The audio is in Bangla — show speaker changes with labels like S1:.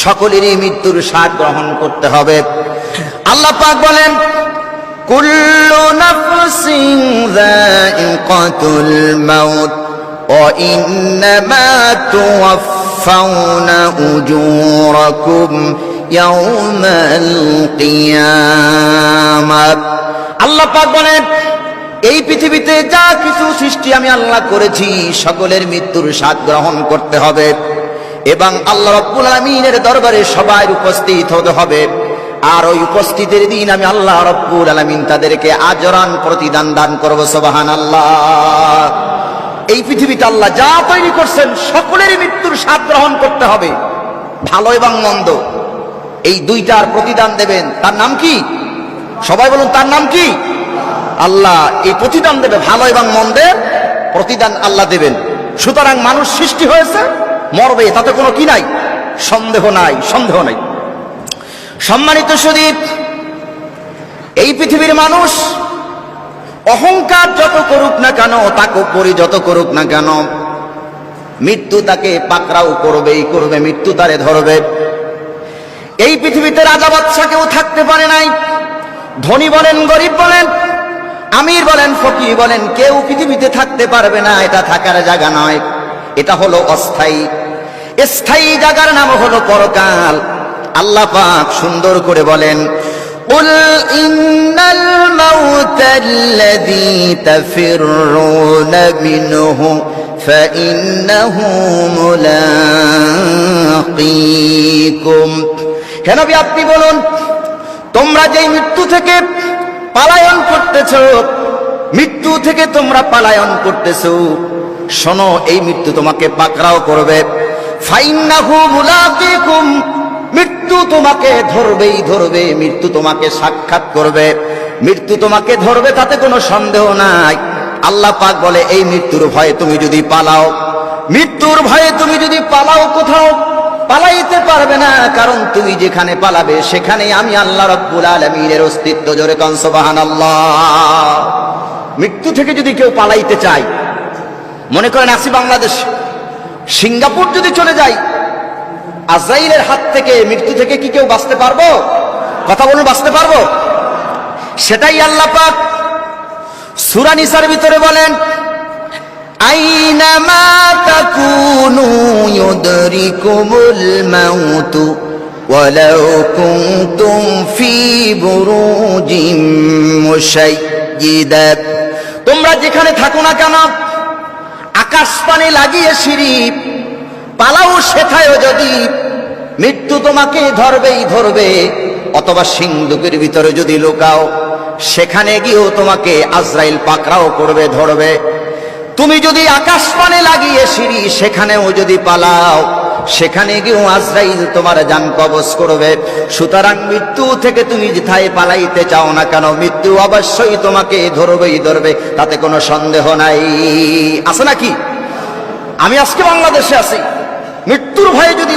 S1: সকলেরই মৃত্যুর স্বাদ গ্রহণ করতে হবে। আল্লাহ পাক বলেন, কুল্লু নাফসিন যায়িকাতুল মাউত ওয়া ইন্নামা তুওয়াফাউনা উজুরাকুম ইয়াওমাল কিয়ামাহ। আল্লাহ পাক বলেন, এই পৃথিবীতে যা কিছু সৃষ্টি আমি আল্লাহ করেছি সকলের মৃত্যুর স্বাদ গ্রহণ করতে হবে এবং আল্লাহ রাব্বুল আলামিনের দরবারে সবাই উপস্থিত হতে হবে। আর ওই উপস্থিতির দিন আমি আল্লাহ রাব্বুল আলামিন তাদেরকে আজরান প্রতিদান দান করব। সুবহানাল্লাহ। এই পৃথিবীতে আল্লাহ যা তৈরি করছেন সকলেরই মৃত্যুর স্বাদ গ্রহণ করতে হবে, ভালো এবং মন্দ, এই দুইটার প্রতিদান দেবেন। তার নাম কি? সবাই বলুন, তার নাম কি? আল্লাহ এই প্রতিদান দেবে, ভালো এবং মন্দের প্রতিদান আল্লাহ দেবেন। সুতরাং মানুষ সৃষ্টি হয়েছে, মরবে, তাতে কোনো কি নাই, সন্দেহ নাই, সন্দেহ নাই। সম্মানিত সুদীপ, এই পৃথিবীর মানুষ অহংকার যত করুক না কেন, তাকব্বুরি যত করুক না কেন, মৃত্যু তাকে পাকড়াও করবেই করবে, মৃত্যু তারে ধরবে। এই পৃথিবীতে রাজা বাদশা কেউ থাকতে পারে নাই, ধনী বলেন গরিব বলেন, আমির বলেন ফকির বলেন, কেউ পৃথিবীতে থাকতে পারবে না। এটা থাকার জায়গা নয়, এটা হলো অস্থায়ী। স্থায়ী জায়গার নাম হলো পরকাল। আল্লাহ পাক সুন্দর করে বলেন, কুল ইন্নাল মাউতাল্লাযী তাফিররুনা মিনহু ফাইন্নাহু মুলাকীকুম। হে নবী, আপনি বলুন, তোমরা যেই মৃত্যু থেকে পালায়ন করতেছো, মৃত্যু থেকে তোমরা পালায়ন করতেছো, শোনো এই মৃত্যু তোমাকে পাকড়াও করবে। ফাইন্নাহু মুলাকীকুম, মৃত্যু তোমাকে ধরবেই ধরবে, মৃত্যু তোমাকে সাক্ষাৎ করবে, মৃত্যু তোমাকে ধরবে, তাতে কোনো সন্দেহ নাই। আল্লাহ পাক বলে, এই মৃত্যুর ভয়ে তুমি যদি পালাও, মৃত্যুর ভয়ে তুমি যদি পালাও, কোথাও পালাইতে পারবে না, কারণ তুমি যেখানে পালাবে সেখানেই আমি আল্লাহ রাব্বুল আলামিনের অস্তিত্ব। জোরে কোন সুবহানাল্লাহ। মৃত্যু থেকে যদি কেউ পালাইতে চায়, মনে করেন আসি বাংলাদেশ, সিঙ্গাপুর যদি চলে যায়, আজরাইলের হাত থেকে, মৃত্যু থেকে কি কেউ বাঁচতে পারবো? কথা বলুন, বাঁচতে পারবো? সেটাই আল্লাহ পাক সূরা নিসার ভিতরে বলেন, আইনামা তাকুনু ইউদরিকুমুল মাউতু ওয়ালাউ কুনতুম ফি বুরুজিম মুশাইয়্যিদা। তোমরা যেখানে থাকো না কেন, আকাশপানে লাগিয়ে সিঁড়ি পালাও, সেথায়ও যদি মৃত্যু তোমাকে ধরবেই ধরবে, অথবা সিন্ধুকের ভিতরে যদি লুকাও, সেখানে গিয়েও তোমাকে আজরাইল পাকড়াও করবে, ধরবে। তুমি যদি আকাশপানে লাগিয়ে সিঁড়ি সেখানেও যদি পালাও, সেখানে গিয়েও আজরাইল তোমার জান কবজ করবে। সুতরাং মৃত্যু থেকে তুমি যেথায় পালাইতে চাও না কেন, মৃত্যু অবশ্যই তোমাকে ধরবেই ধরবে, তাতে কোনো সন্দেহ নাই। আছে নাকি? আমি আজকে বাংলাদেশে আছি, মৃত্যুর ভয়ে যদি